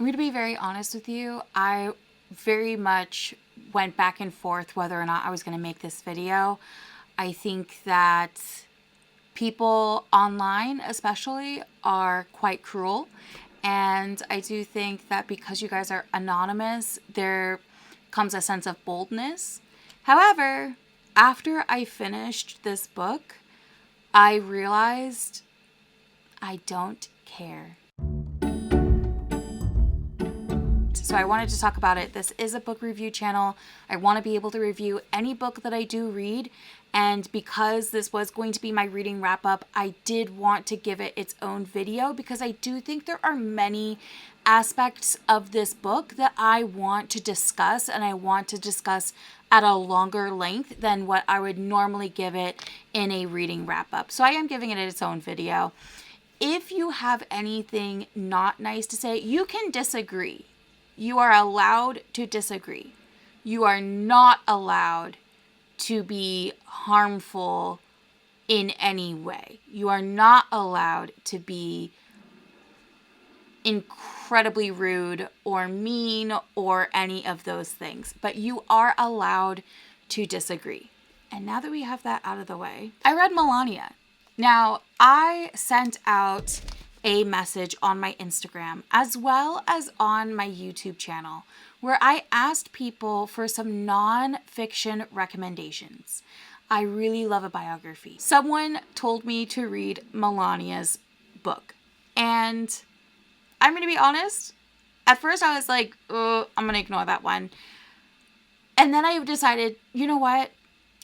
I'm going to be very honest with you. I very much went back and forth whether or not I was going to make this video. I think that people online especially are quite cruel. And I do think that because you guys are anonymous, there comes a sense of boldness. However, after I finished this book, I realized I don't care. So I wanted to talk about it. This is a book review channel. I want to be able to review any book that I do read. And because this was going to be my reading wrap up, I did want to give it its own video because I do think there are many aspects of this book that I want to discuss, and I want to discuss at a longer length than what I would normally give it in a reading wrap up. So I am giving it its own video. If you have anything not nice to say, you can disagree. You are allowed to disagree. You are not allowed to be harmful in any way. You are not allowed to be incredibly rude or mean or any of those things. But you are allowed to disagree. And now that we have that out of the way, I read Melania. Now, I sent out a message on my Instagram as well as on my YouTube channel where I asked people for some non-fiction recommendations. I really love a biography. Someone told me to read Melania's book. And I'm going to be honest, at first I was like, oh, I'm going to ignore that one. And then I decided, you know what?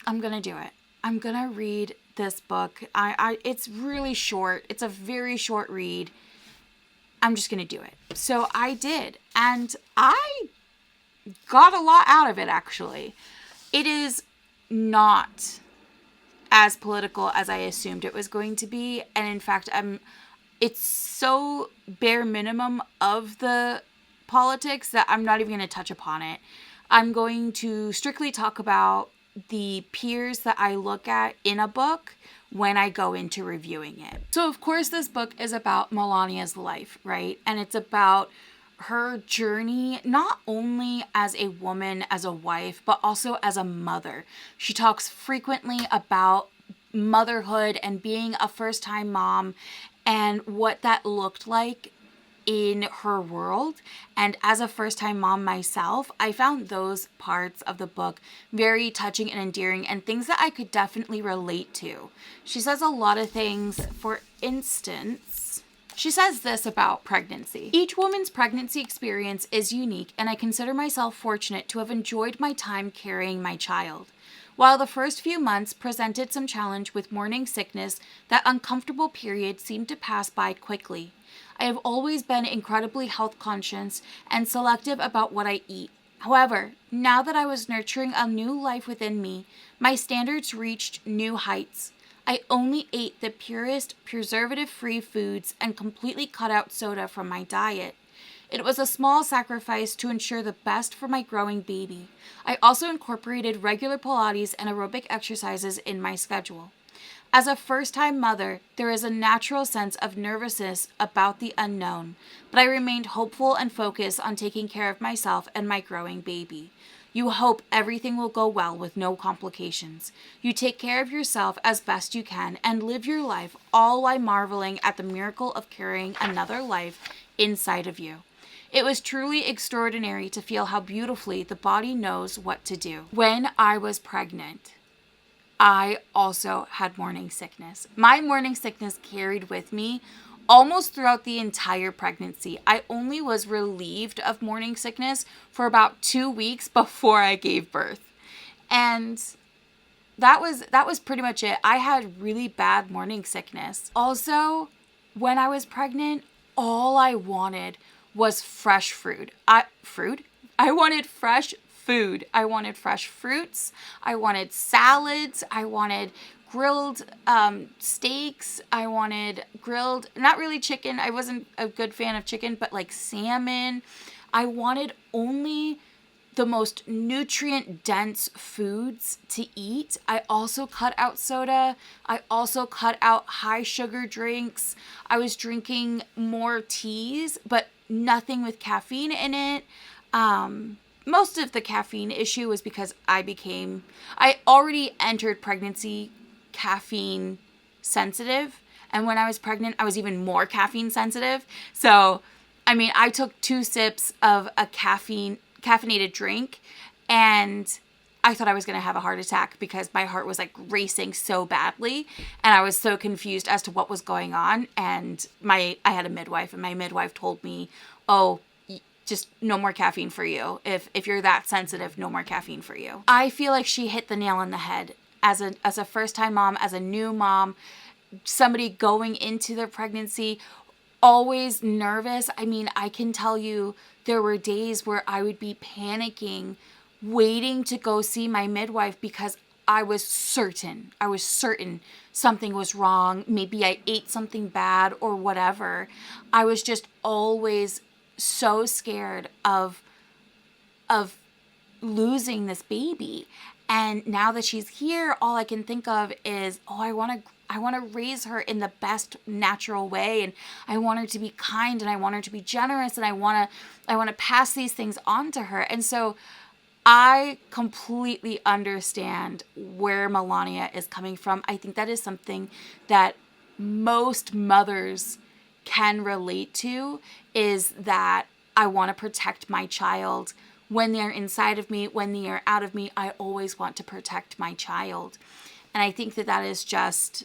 I'm going to do it. I'm going to read this book. It's really short. It's a very short read. I'm just going to do it. So I did. And I got a lot out of it, actually. It is not as political as I assumed it was going to be. And in fact, it's so bare minimum of the politics that I'm not even going to touch upon it. I'm going to strictly talk about the peers that I look at in a book when I go into reviewing it. So of course this book is about Melania's life, right? And it's about her journey, not only as a woman, as a wife, but also as a mother. She talks frequently about motherhood and being a first-time mom and what that looked like in her world. And as a first-time mom myself, I found those parts of the book very touching and endearing and things that I could definitely relate to. She says a lot of things. For instance, she says this about pregnancy. Each woman's pregnancy experience is unique, and I consider myself fortunate to have enjoyed my time carrying my child. While the first few months presented some challenge with morning sickness, that uncomfortable period seemed to pass by quickly. I have always been incredibly health conscious and selective about what I eat. However, now that I was nurturing a new life within me, my standards reached new heights. I only ate the purest, preservative-free foods and completely cut out soda from my diet. It was a small sacrifice to ensure the best for my growing baby. I also incorporated regular Pilates and aerobic exercises in my schedule. As a first-time mother, there is a natural sense of nervousness about the unknown, but I remained hopeful and focused on taking care of myself and my growing baby. You hope everything will go well with no complications. You take care of yourself as best you can and live your life, all while marveling at the miracle of carrying another life inside of you. It was truly extraordinary to feel how beautifully the body knows what to do. When I was pregnant, I also had morning sickness. My morning sickness carried with me almost throughout the entire pregnancy. I only was relieved of morning sickness for about 2 weeks before I gave birth. And that was pretty much it. I had really bad morning sickness. Also, when I was pregnant, all I wanted was fresh fruit. I wanted fresh food. I wanted fresh fruits. I wanted salads. I wanted grilled steaks. I wanted grilled, not really chicken. I wasn't a good fan of chicken, but like salmon. I wanted only the most nutrient dense foods to eat. I also cut out soda. I also cut out high sugar drinks. I was drinking more teas, but nothing with caffeine in it. Most of the caffeine issue was because I already entered pregnancy caffeine sensitive. And when I was pregnant, I was even more caffeine sensitive. So, I mean, I took 2 sips of a caffeinated drink, and I thought I was going to have a heart attack because my heart was like racing so badly, and I was so confused as to what was going on. And I had a midwife, and my midwife told me, "Oh, just no more caffeine for you. If you're that sensitive, no more caffeine for you." I feel like she hit the nail on the head. As a first-time mom, as a new mom, somebody going into their pregnancy, always nervous. I mean, I can tell you there were days where I would be panicking, waiting to go see my midwife because I was certain something was wrong. Maybe I ate something bad or whatever. I was just always so scared of losing this baby. And now that she's here, all I can think of is, oh, I want to raise her in the best natural way, and I want her to be kind, and I want her to be generous, and I want to pass these things on to her. And so I completely understand where Melania is coming from. I think that is something that most mothers can relate to, is that I want to protect my child. When they're inside of me, when they are out of me, I always want to protect my child. And I think that is just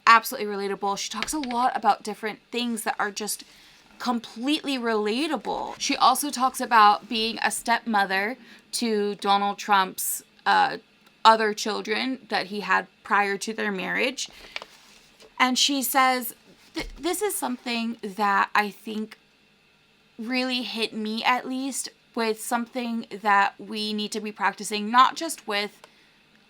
absolutely relatable. She talks a lot about different things that are just completely relatable. She also talks about being a stepmother to Donald Trump's other children that he had prior to their marriage. And she says, this is something that I think really hit me, at least, with something that we need to be practicing, not just with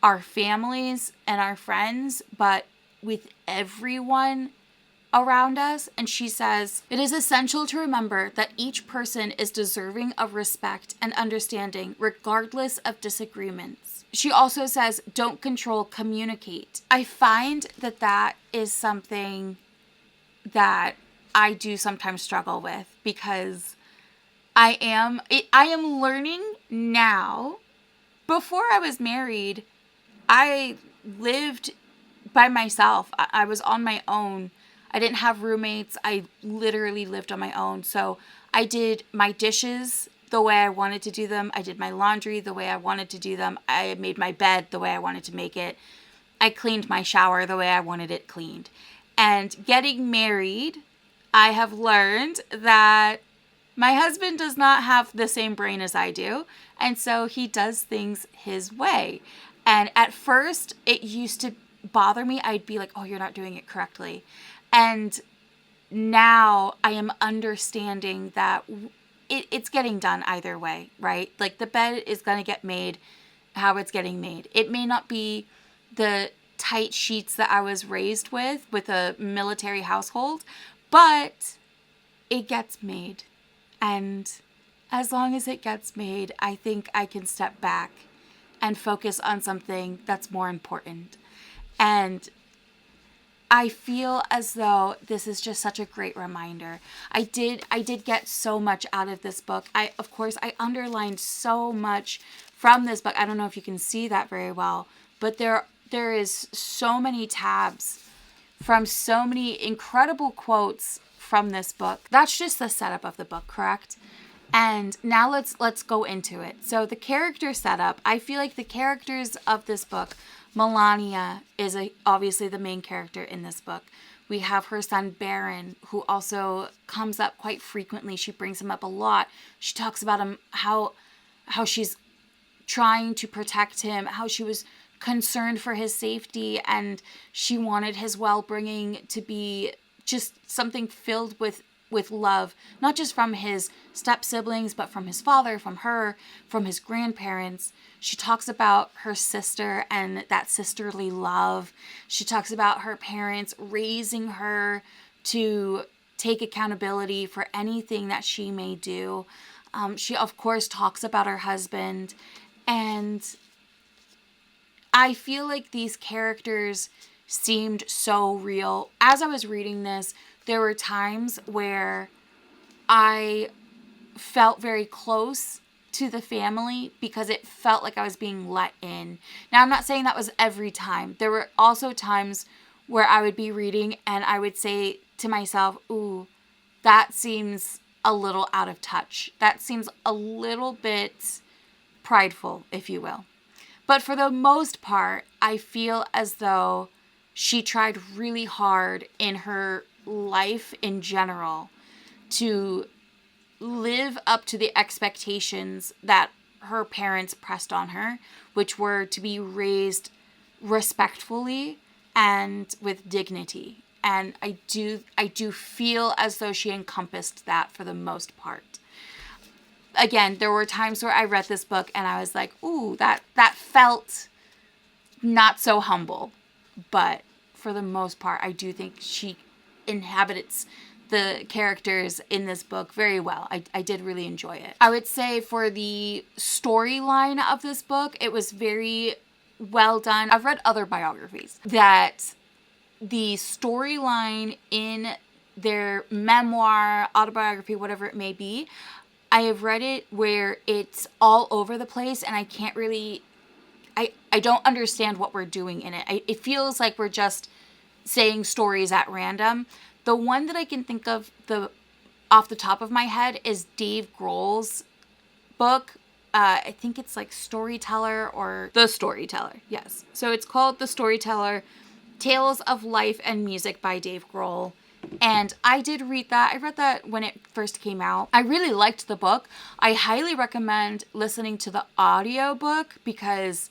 our families and our friends, but with everyone around us. And she says, it is essential to remember that each person is deserving of respect and understanding, regardless of disagreements. She also says, don't control, communicate. I find that is something that I do sometimes struggle with, because I am learning now. Before I was married, I lived by myself. I was on my own. I didn't have roommates. I literally lived on my own. So I did my dishes the way I wanted to do them. I did my laundry the way I wanted to do them. I made my bed the way I wanted to make it. I cleaned my shower the way I wanted it cleaned. And getting married, I have learned that my husband does not have the same brain as I do. And so he does things his way. And at first, it used to bother me. I'd be like, oh, you're not doing it correctly. And now I am understanding that it's getting done either way, right? Like, the bed is going to get made how it's getting made. It may not be the tight sheets that I was raised with a military household, but it gets made. And as long as it gets made, I think I can step back and focus on something that's more important. And I feel as though this is just such a great reminder. I did get so much out of this book. I underlined so much from this book. I don't know if you can see that very well, but there is so many tabs from so many incredible quotes from this book. That's just the setup of the book, correct? And now let's go into it. So the character setup, I feel like the characters of this book, Melania is obviously the main character in this book. We have her son Baron, who also comes up quite frequently. She brings him up a lot. She talks about him, how she's trying to protect him, how she was concerned for his safety, and she wanted his well-being to be just something filled with love, not just from his step-siblings, but from his father, from her, from his grandparents. She talks about her sister and that sisterly love. She talks about her parents raising her to take accountability for anything that she may do. She, of course, talks about her husband. And I feel like these characters seemed so real. As I was reading this, there were times where I felt very close to the family because it felt like I was being let in. Now, I'm not saying that was every time. There were also times where I would be reading and I would say to myself, ooh, that seems a little out of touch. That seems a little bit prideful, if you will. But for the most part, I feel as though she tried really hard in her life in general to live up to the expectations that her parents pressed on her, which were to be raised respectfully and with dignity. And I do feel as though she encompassed that for the most part. Again, there were times where I read this book and I was like, ooh, that felt not so humble. But for the most part, I do think she inhabits the characters in this book very well. I did really enjoy it. I would say for the storyline of this book, it was very well done. I've read other biographies that the storyline in their memoir, autobiography, whatever it may be, I have read it where it's all over the place and I can't really, I don't understand what we're doing in it. It feels like we're just saying stories at random. The one that I can think of off the top of my head is Dave Grohl's book. I think it's like Storyteller or The Storyteller. Yes. So it's called The Storyteller, Tales of Life and Music by Dave Grohl. And I did read that. I read that when it first came out. I really liked the book. I highly recommend listening to the audiobook because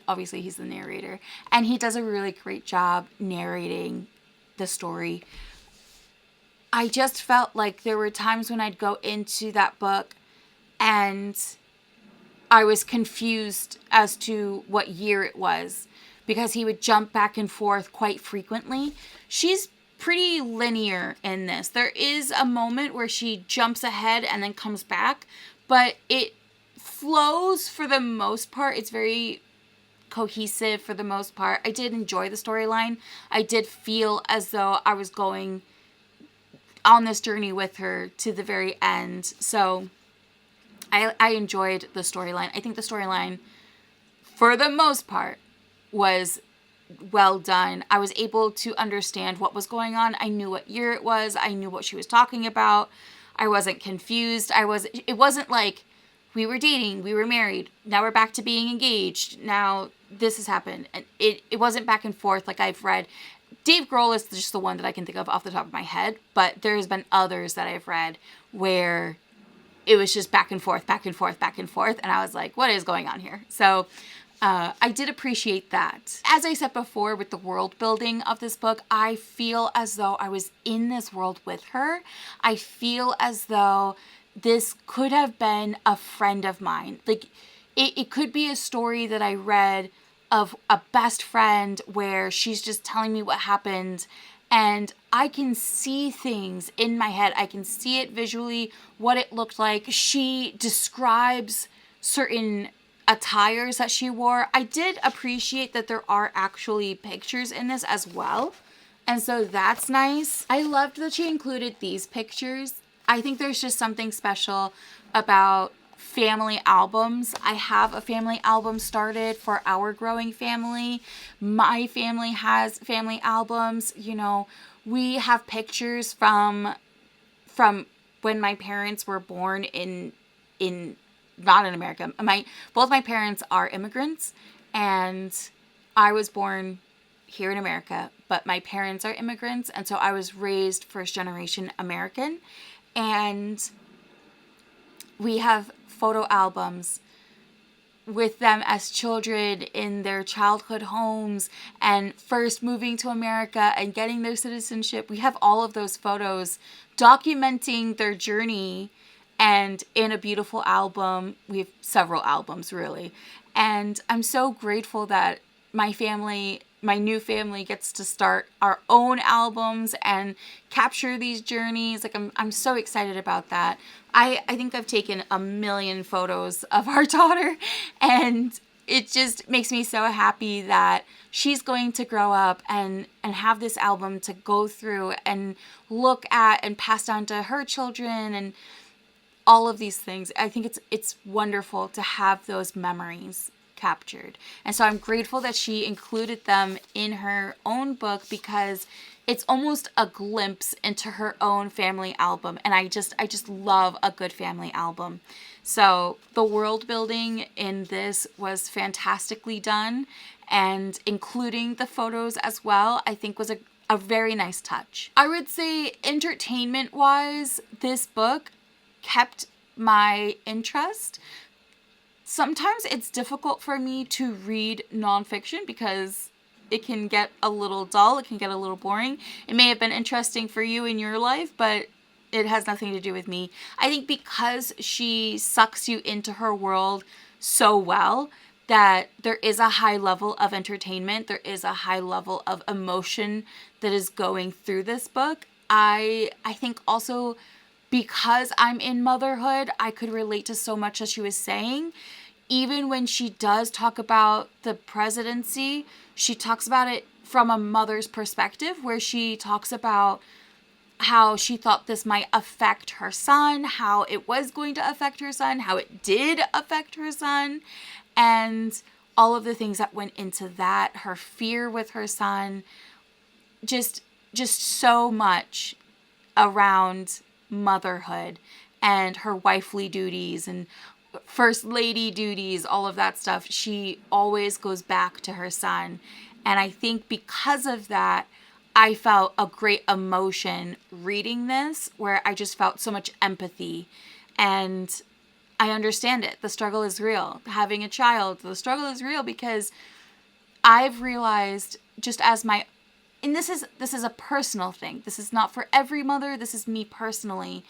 obviously he's the narrator and he does a really great job narrating the story. I just felt like there were times when I'd go into that book and I was confused as to what year it was because he would jump back and forth quite frequently. She's pretty linear in this. There is a moment where she jumps ahead and then comes back, but it flows for the most part. It's very cohesive for the most part. I did enjoy the storyline. I did feel as though I was going on this journey with her to the very end. So I enjoyed the storyline. I think the storyline, for the most part, was well done. I was able to understand what was going on. I knew what year it was. I knew what she was talking about. I wasn't confused. It wasn't like we were dating, we were married, now we're back to being engaged, now this has happened. And it wasn't back and forth like I've read. Dave Grohl is just the one that I can think of off the top of my head, but there's been others that I've read where it was just back and forth, back and forth, back and forth, and I was like, what is going on here? So I did appreciate that. As I said before with the world building of this book, I feel as though I was in this world with her. I feel as though this could have been a friend of mine. Like, it could be a story that I read of a best friend where she's just telling me what happened and I can see things in my head. I can see it visually, what it looked like. She describes certain attires that she wore. I did appreciate that there are actually pictures in this as well. And so that's nice. I loved that she included these pictures. I think there's just something special about family albums. I have a family album started for our growing family. My family has family albums. You know, we have pictures from when my parents were born in not in America. Both my parents are immigrants and I was born here in America, but my parents are immigrants, and so I was raised first generation American. And we have photo albums with them as children in their childhood homes and first moving to America and getting their citizenship. We have all of those photos documenting their journey, and in a beautiful album. We have several albums, really. And I'm so grateful that my new family gets to start our own albums and capture these journeys. Like, I'm so excited about that. I think I've taken 1 million photos of our daughter, and it just makes me so happy that she's going to grow up and have this album to go through and look at and pass down to her children and all of these things. I think it's wonderful to have those memories captured. And so I'm grateful that she included them in her own book, because it's almost a glimpse into her own family album. And I just love a good family album. So the world building in this was fantastically done, and including the photos as well, I think was a very nice touch. I would say entertainment wise, this book kept my interest. Sometimes it's difficult for me to read nonfiction because it can get a little dull, it can get a little boring. It may have been interesting for you in your life, but it has nothing to do with me. I think because she sucks you into her world so well, that there is a high level of entertainment, there is a high level of emotion that is going through this book. I think also because I'm in motherhood, I could relate to so much that she was saying. Even when she does talk about the presidency, she talks about it from a mother's perspective, where she talks about how she thought this might affect her son, how it was going to affect her son, how it did affect her son, and all of the things that went into that, her fear with her son, just so much around motherhood and her wifely duties and first lady duties, all of that stuff. She always goes back to her son. And I think because of that, I felt a great emotion reading this, where I just felt so much empathy. And I understand it. The struggle is real. Having a child, the struggle is real, because I've realized, just as my, and this is a personal thing. This is not for every mother. This is me personally.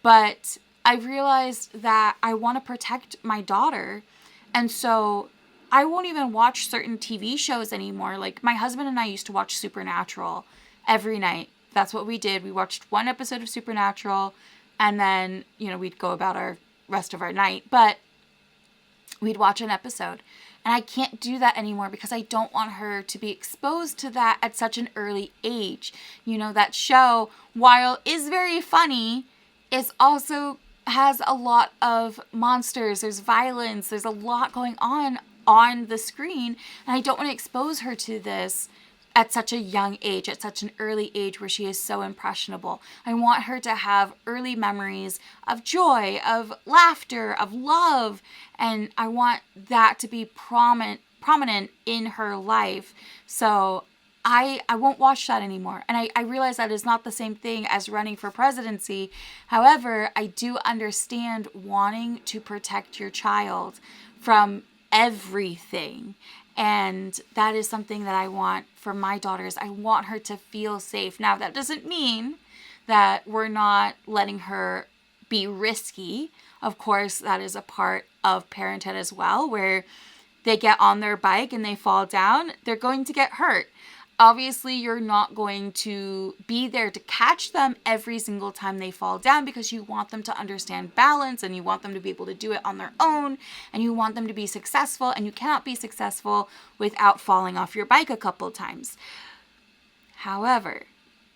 But I've realized that I want to protect my daughter. And so I won't even watch certain TV shows anymore. Like, my husband and I used to watch Supernatural every night. That's what we did. We watched one episode of Supernatural, and then, we'd go about our rest of our night. But we'd watch an episode. And I can't do that anymore because I don't want her to be exposed to that at such an early age. That show, while is very funny, is also has a lot of monsters. There's violence. There's a lot going on the screen. And I don't want to expose her to this at such a young age, at such an early age where she is so impressionable. I want her to have early memories of joy, of laughter, of love, and I want that to be prominent in her life. So I won't watch that anymore. And I realize that is not the same thing as running for presidency. However, I do understand wanting to protect your child from everything. And that is something that I want for my daughters. I want her to feel safe. Now, that doesn't mean that we're not letting her be risky. Of course, that is a part of parenthood as well, where they get on their bike and they fall down. They're going to get hurt. Obviously, you're not going to be there to catch them every single time they fall down, because you want them to understand balance and you want them to be able to do it on their own, and you want them to be successful, and you cannot be successful without falling off your bike a couple times. However,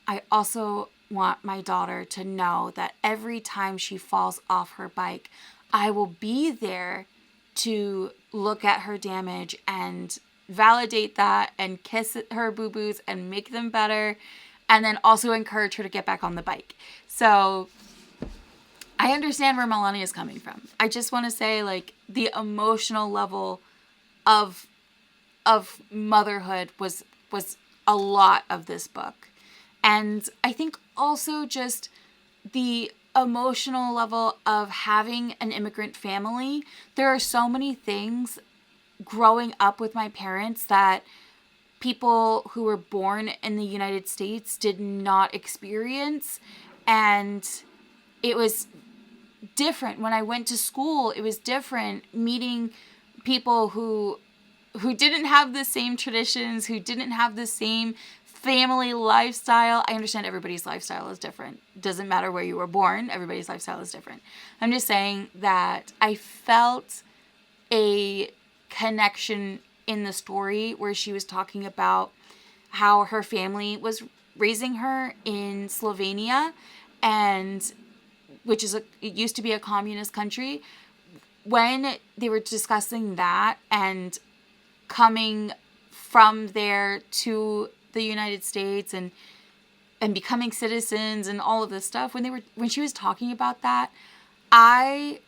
I also want my daughter to know that every time she falls off her bike, I will be there to look at her damage and validate that and kiss her boo-boos and make them better, and then also encourage her to get back on the bike. So I understand where Melania is coming from. I just want to say, like, the emotional level of motherhood was a lot of this book. And I think also just the emotional level of having an immigrant family. There are so many things growing up with my parents that people who were born in the United States did not experience. And it was different. When I went to school, it was different meeting people who didn't have the same traditions, who didn't have the same family lifestyle. I understand everybody's lifestyle is different. Doesn't matter where you were born, everybody's lifestyle is different. I'm just saying that I felt a connection in the story where she was talking about how her family was raising her in Slovenia, and it used to be a communist country. When they were discussing that and coming from there to the United States and becoming citizens and all of this stuff, when she was talking about that, I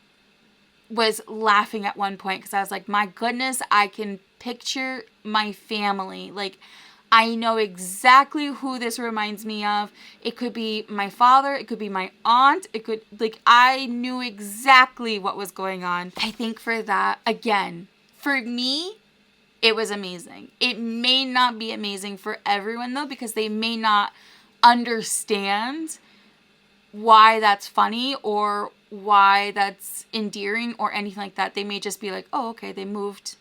was laughing at one point because I was like, my goodness, I can picture my family. Like, I know exactly who this reminds me of. It could be my father. It could be my aunt. I knew exactly what was going on. I think for that, again, for me, it was amazing. It may not be amazing for everyone, though, because they may not understand why that's funny or why that's endearing or anything like that. They may just be like, oh, okay, they moved.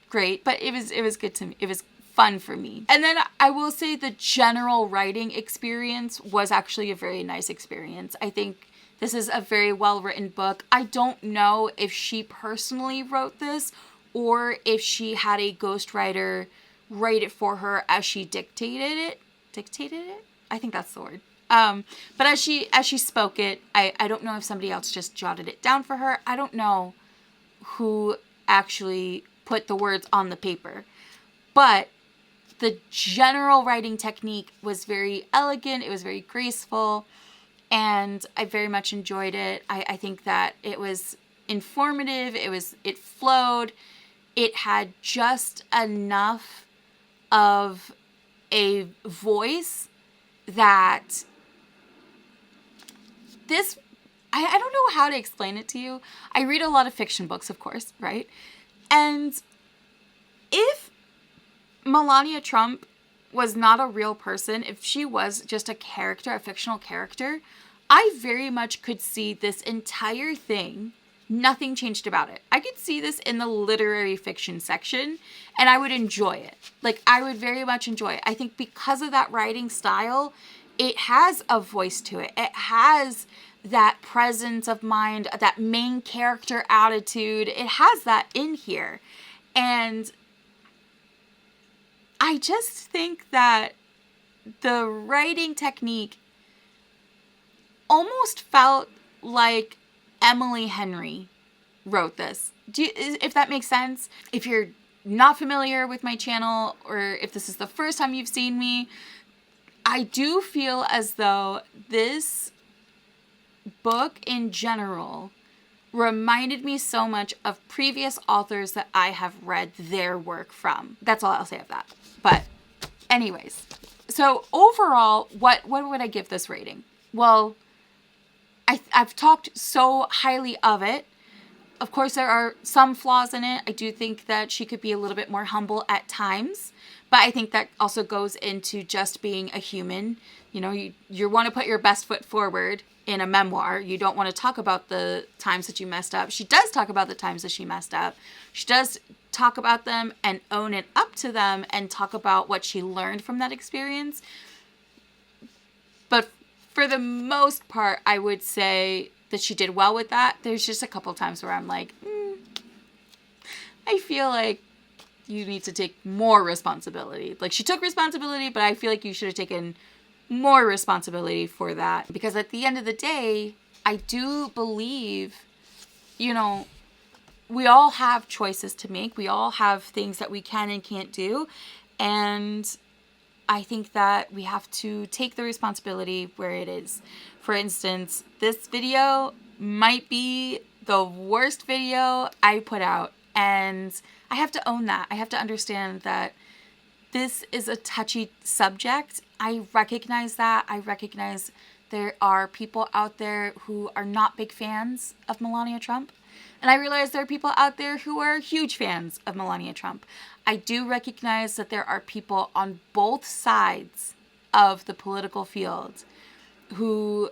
Great. But it was good to me. It was fun for me. And then I will say the general writing experience was actually a very nice experience. I think this is a very well written book. I don't know if she personally wrote this or if she had a ghostwriter write it for her as she dictated it. Dictated it? I think that's the word. But as she spoke it, I don't know if somebody else just jotted it down for her. I don't know who actually put the words on the paper. But the general writing technique was very elegant. It was very graceful. And I very much enjoyed it. I think that it was informative. It flowed. It had just enough of a voice that I don't know how to explain it to you. I read a lot of fiction books, of course, right? And if Melania Trump was not a real person, if she was just a character, a fictional character, I very much could see this entire thing, nothing changed about it. I could see this in the literary fiction section and I would enjoy it. Like, I would very much enjoy it. I think because of that writing style, it has a voice to it. It has that presence of mind, that main character attitude. It has that in here. And I just think that the writing technique almost felt like Emily Henry wrote this. If that makes sense. If you're not familiar with my channel, or if this is the first time you've seen me, I do feel as though this book in general reminded me so much of previous authors that I have read their work from. That's all I'll say of that. But anyways, so overall, what would I give this rating? Well, I've talked so highly of it. Of course, there are some flaws in it. I do think that she could be a little bit more humble at times, but I think that also goes into just being a human. You know, you want to put your best foot forward in a memoir. You don't want to talk about the times that you messed up. She does talk about the times that she messed up. She does talk about them and own it up to them and talk about what she learned from that experience. But for the most part, I would say that she did well with that. There's just a couple times where I'm like, I feel like you need to take more responsibility. Like, she took responsibility, but I feel like you should have taken more responsibility for that. Because at the end of the day, I do believe, you know, we all have choices to make. We all have things that we can and can't do. And I think that we have to take the responsibility where it is. For instance, this video might be the worst video I put out. And I have to own that. I have to understand that this is a touchy subject. I recognize that. I recognize there are people out there who are not big fans of Melania Trump. And I realize there are people out there who are huge fans of Melania Trump. I do recognize that there are people on both sides of the political field who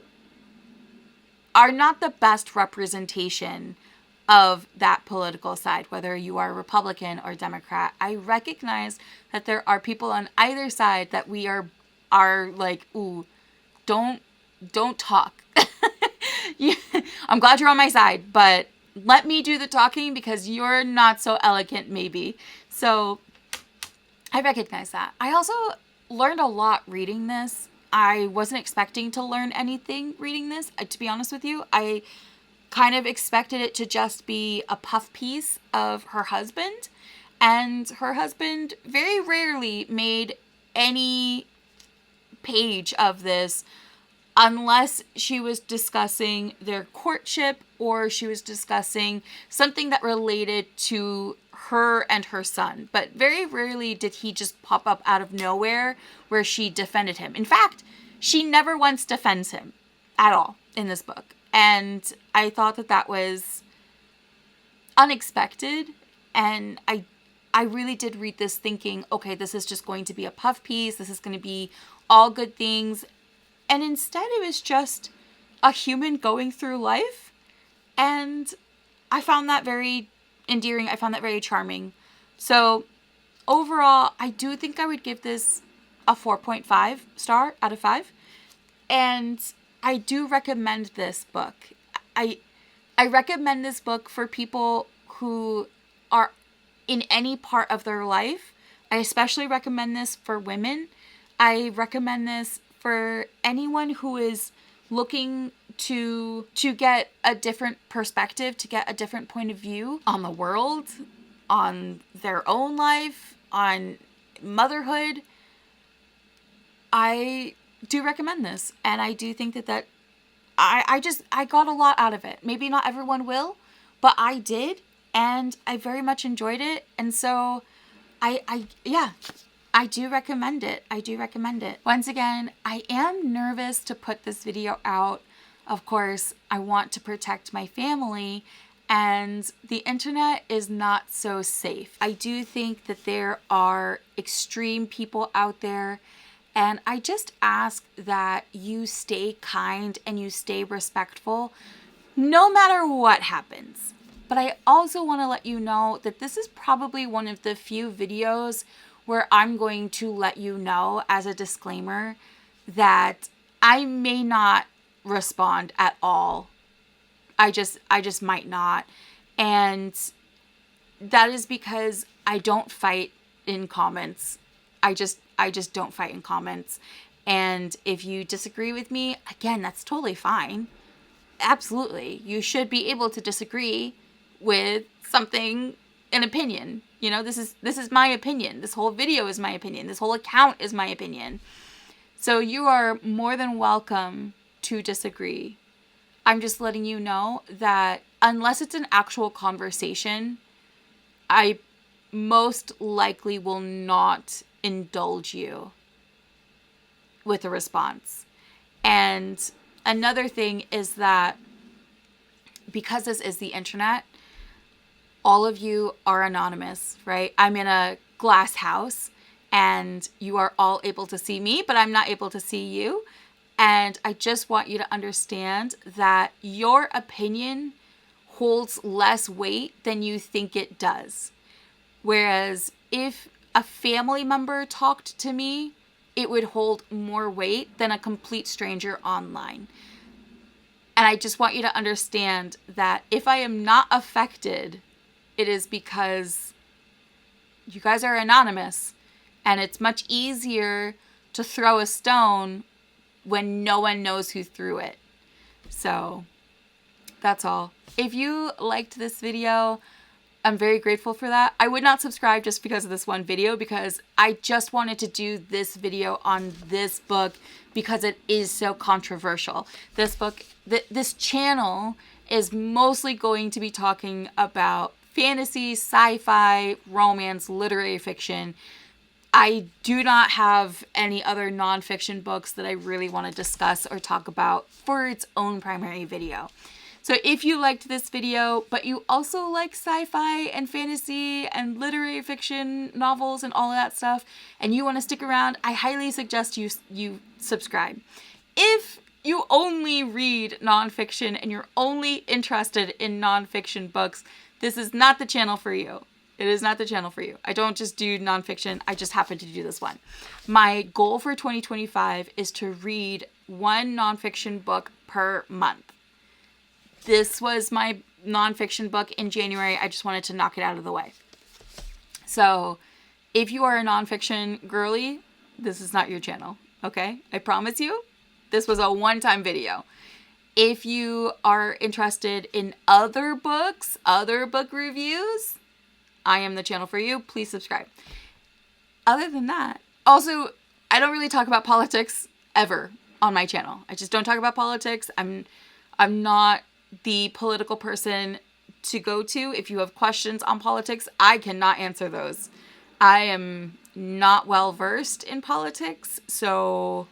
are not the best representation of that political side, whether you are Republican or Democrat. I recognize that there are people on either side that we are like, ooh, don't talk. Yeah, I'm glad you're on my side, but let me do the talking because you're not so eloquent, maybe. So I recognize that. I also learned a lot reading this. I wasn't expecting to learn anything reading this, to be honest with you. I kind of expected it to just be a puff piece of her husband. And her husband very rarely made any page of this unless she was discussing their courtship or she was discussing something that related to her and her son. But very rarely did he just pop up out of nowhere where she defended him. In fact, she never once defends him at all in this book. And I thought that that was unexpected. And I really did read this thinking, okay, this is just going to be a puff piece. This is going to be all good things. And instead it was just a human going through life. And I found that very endearing. I found that very charming. So overall, I do think I would give this a 4.5 star out of 5. And I do recommend this book. I recommend this book for people who are in any part of their life. I especially recommend this for women. I recommend this for anyone who is looking to get a different perspective, to get a different point of view on the world, on their own life, on motherhood. I do recommend this, and I do think that I got a lot out of it. Maybe not everyone will, but I did, and I very much enjoyed it. And so I do recommend it. I do recommend it. Once again, I am nervous to put this video out. Of course, I want to protect my family, and the internet is not so safe. I do think that there are extreme people out there, and I just ask that you stay kind and you stay respectful no matter what happens. But I also want to let you know that this is probably one of the few videos where I'm going to let you know as a disclaimer that I may not respond at all. I just might not. And that is because I don't fight in comments. I just don't fight in comments. And if you disagree with me, again, that's totally fine. Absolutely. You should be able to disagree with something, an opinion. You know, this is my opinion. This whole video is my opinion. This whole account is my opinion. So you are more than welcome to disagree. I'm just letting you know that unless it's an actual conversation, I most likely will not indulge you with a response. And another thing is that because this is the internet, all of you are anonymous, right? I'm in a glass house and you are all able to see me, but I'm not able to see you. And I just want you to understand that your opinion holds less weight than you think it does. Whereas if a family member talked to me, it would hold more weight than a complete stranger online. And I just want you to understand that if I am not affected, it is because you guys are anonymous, and it's much easier to throw a stone when no one knows who threw it. So that's all. If you liked this video, I'm very grateful for that. I would not subscribe just because of this one video, because I just wanted to do this video on this book because it is so controversial. This book, this channel is mostly going to be talking about fantasy, sci-fi, romance, literary fiction. I do not have any other nonfiction books that I really want to discuss or talk about for its own primary video. So if you liked this video, but you also like sci-fi and fantasy and literary fiction novels and all of that stuff, and you want to stick around, I highly suggest you subscribe. If you only read nonfiction and you're only interested in nonfiction books, this is not the channel for you. It is not the channel for you. I don't just do nonfiction. I just happen to do this one. My goal for 2025 is to read one nonfiction book per month. this was my nonfiction book in January. I just wanted to knock it out of the way. So if you are a nonfiction girly, this is not your channel, okay? I promise you, this was a one-time video. If you are interested in other books, other book reviews, I am the channel for you. Please subscribe. Other than that, also, I don't really talk about politics ever on my channel. I just don't talk about politics. I'm not the political person to go to. If you have questions on politics, I cannot answer those. I am not well versed in politics, so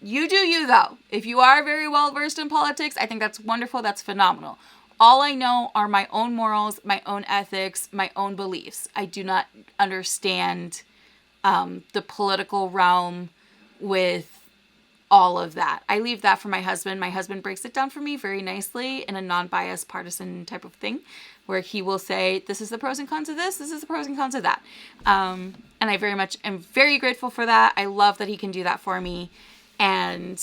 you do you though. If you are very well versed in politics, I think that's wonderful. That's phenomenal. All I know are my own morals, my own ethics, my own beliefs. I do not understand the political realm with all of that. I leave that for my husband. My husband breaks it down for me very nicely in a non-biased partisan type of thing, where he will say, this is the pros and cons of this is the pros and cons of that. And I very much am very grateful for that. I love that he can do that for me. And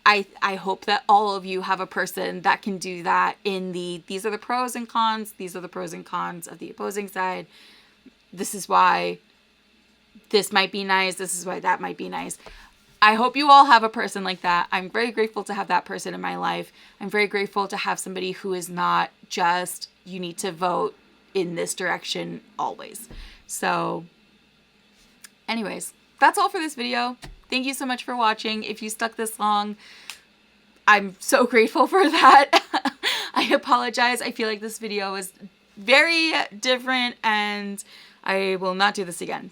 I hope that all of you have a person that can do that in these are the pros and cons. These are the pros and cons of the opposing side. This is why this might be nice. This is why that might be nice. I hope you all have a person like that. I'm very grateful to have that person in my life. I'm very grateful to have somebody who is not just, you need to vote in this direction always. So anyways, that's all for this video. Thank you so much for watching. If you stuck this long, I'm so grateful for that. I apologize. I feel like this video was very different and I will not do this again.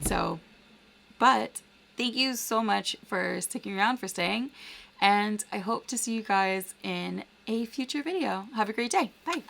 But thank you so much for sticking around, for staying, and I hope to see you guys in a future video. Have a great day. Bye.